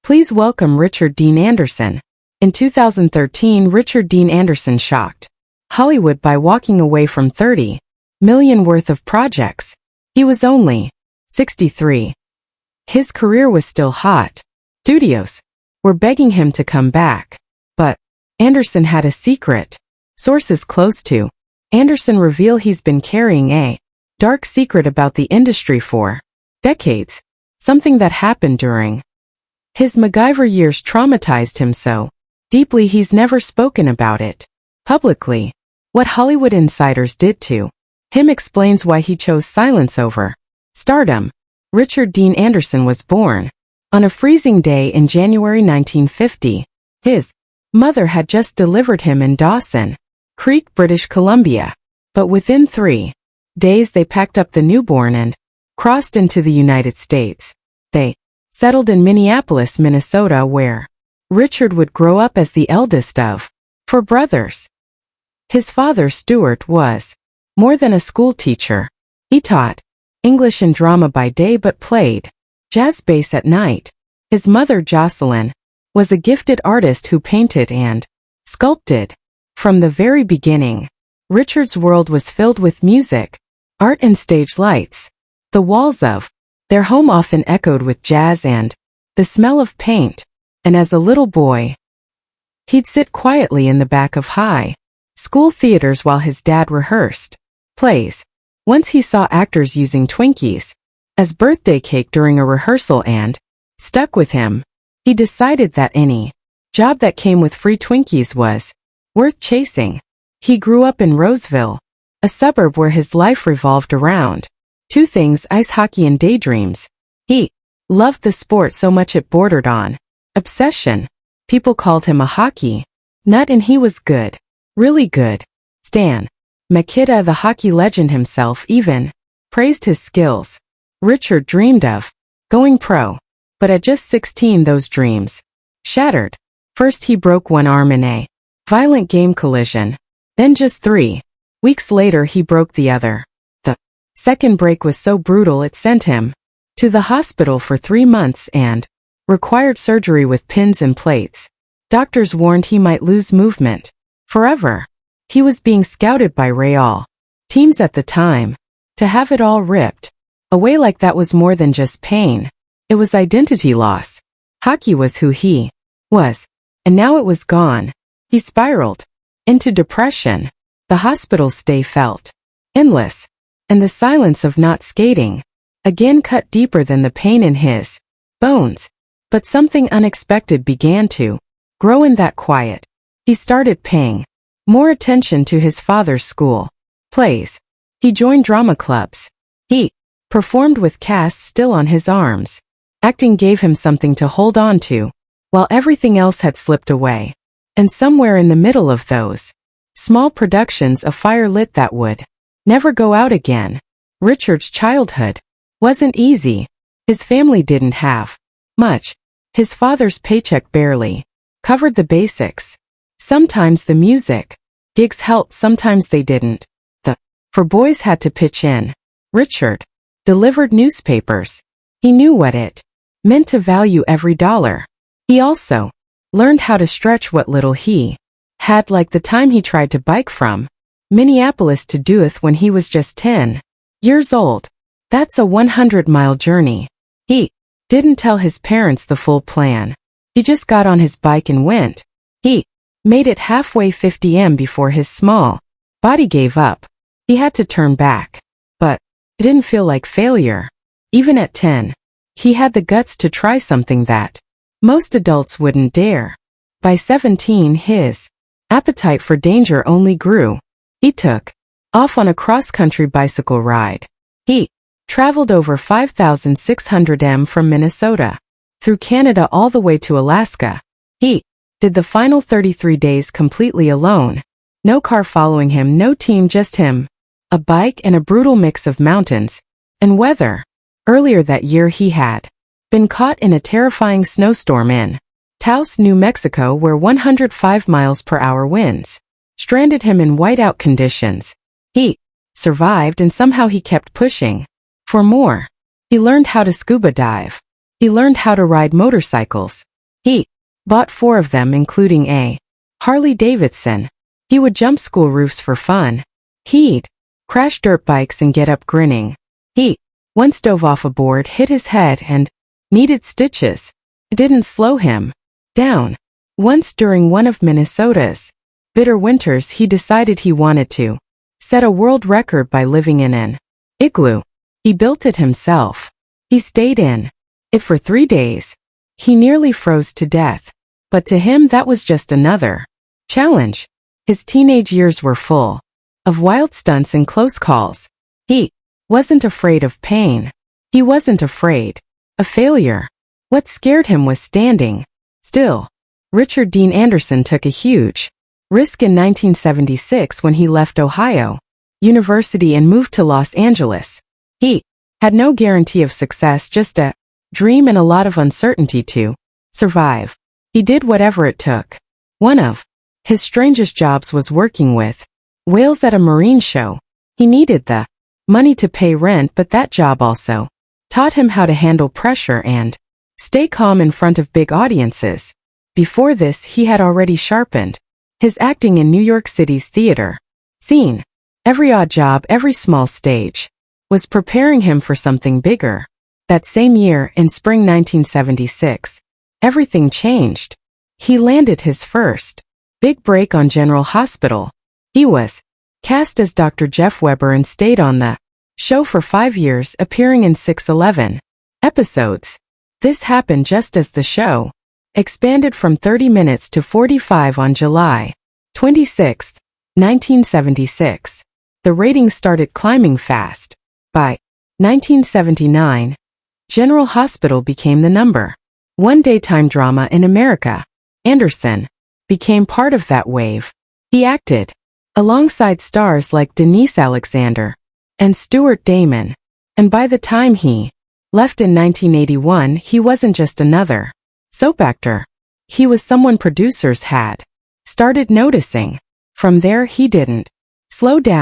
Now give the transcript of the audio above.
Please welcome Richard Dean Anderson. In 2013, Richard Dean Anderson shocked Hollywood by walking away from $30 million worth of projects. He was only 63. His career was still hot. Studios were begging him to come back. But Anderson had a secret. Sources close to Anderson reveal he's been carrying a dark secret about the industry for decades, something that happened during his MacGyver years traumatized him so deeply he's never spoken about it publicly. What Hollywood insiders did to him explains why he chose silence over stardom. Richard Dean Anderson was born on a freezing day in January 1950. His mother had just delivered him in Dawson Creek, British Columbia. But within 3 days they packed up the newborn and crossed into the United States. They settled in Minneapolis, Minnesota, where Richard would grow up as the eldest of 4 brothers. His father, Stuart, was more than a school teacher. He taught English and drama by day but played jazz bass at night. His mother, Jocelyn, was a gifted artist who painted and sculpted. From the very beginning, Richard's world was filled with music, art and stage lights. The walls of their home often echoed with jazz and the smell of paint. And as a little boy, he'd sit quietly in the back of high school theaters while his dad rehearsed plays. Once he saw actors using Twinkies as birthday cake during a rehearsal and stuck with him. He decided that any job that came with free Twinkies was worth chasing. He grew up in Roseville, a suburb where his life revolved around 2 things: ice hockey and daydreams. He loved the sport so much it bordered on obsession. People called him a hockey nut, and he was good, really good. Stan Mikita, the hockey legend himself, even praised his skills. Richard dreamed of going pro, but at just 16 those dreams shattered. First he broke one arm in a violent game collision. Then just 3 weeks later he broke the other. The second break was so brutal it sent him to the hospital for 3 months and required surgery with pins and plates. Doctors warned he might lose movement forever. He was being scouted by Real teams at the time. To have it all ripped away like that was more than just pain. It was identity loss. Hockey was who he was, and now it was gone. He spiraled into depression. The hospital stay felt endless, and the silence of not skating again cut deeper than the pain in his bones. But something unexpected began to grow in that quiet. He started paying more attention to his father's school plays. He joined drama clubs. He performed with casts still on his arms. Acting gave him something to hold on to, while everything else had slipped away. And somewhere in the middle of those small productions, a fire lit that would never go out again. Richard's childhood wasn't easy. His family didn't have much. His father's paycheck barely covered the basics. Sometimes the music gigs helped, sometimes they didn't. The 4 boys had to pitch in. Richard delivered newspapers. He knew what it meant to value every dollar. He also learned how to stretch what little he had, like the time he tried to bike from Minneapolis to Duluth when he was just 10 years old. That's a 100-mile journey. He didn't tell his parents the full plan. He just got on his bike and went. He made it halfway 50 m before his small body gave up. He had to turn back. But it didn't feel like failure. Even at 10, he had the guts to try something that most adults wouldn't dare. By 17, his appetite for danger only grew. He took off on a cross-country bicycle ride. He traveled over 5,600 m from Minnesota through Canada all the way to Alaska. He did the final 33 days completely alone. No car following him, no team, just him, a bike, and a brutal mix of mountains and weather. Earlier that year he had been caught in a terrifying snowstorm in Taos, New Mexico, where 105 miles per hour winds stranded him in whiteout conditions. He survived, and somehow he kept pushing for more. He learned how to scuba dive. He learned how to ride motorcycles. He bought 4 of them, including a Harley Davidson. He would jump school roofs for fun. He'd crash dirt bikes and get up grinning. He once dove off a board, hit his head, and needed stitches. It didn't slow him down. Once during one of Minnesota's bitter winters, he decided he wanted to set a world record by living in an igloo. He built it himself. He stayed in it for 3 days. He nearly froze to death. But to him that was just another challenge. His teenage years were full of wild stunts and close calls. He wasn't afraid of pain. He wasn't afraid of failure. What scared him was standing still. Richard Dean Anderson took a huge risk in 1976 when he left Ohio University and moved to Los Angeles. He had no guarantee of success, just a dream and a lot of uncertainty to survive. He did whatever it took. One of his strangest jobs was working with whales at a marine show. He needed the money to pay rent, but that job also taught him how to handle pressure and stay calm in front of big audiences. Before this, he had already sharpened his acting in New York City's theater scene. Every odd job, every small stage, was preparing him for something bigger. That same year, in spring 1976, everything changed. He landed his first big break on General Hospital. He was cast as Dr. Jeff Weber and stayed on the show for 5 years, appearing in 611 episodes. This happened just as the show expanded from 30 minutes to 45 on July 26, 1976. The ratings started climbing fast. By 1979, General Hospital became the #1 daytime drama in America. Anderson became part of that wave. He acted alongside stars like Denise Alexander and Stuart Damon. And by the time he left in 1981, he wasn't just another soap actor. He was someone producers had started noticing. From there, he didn't slow down.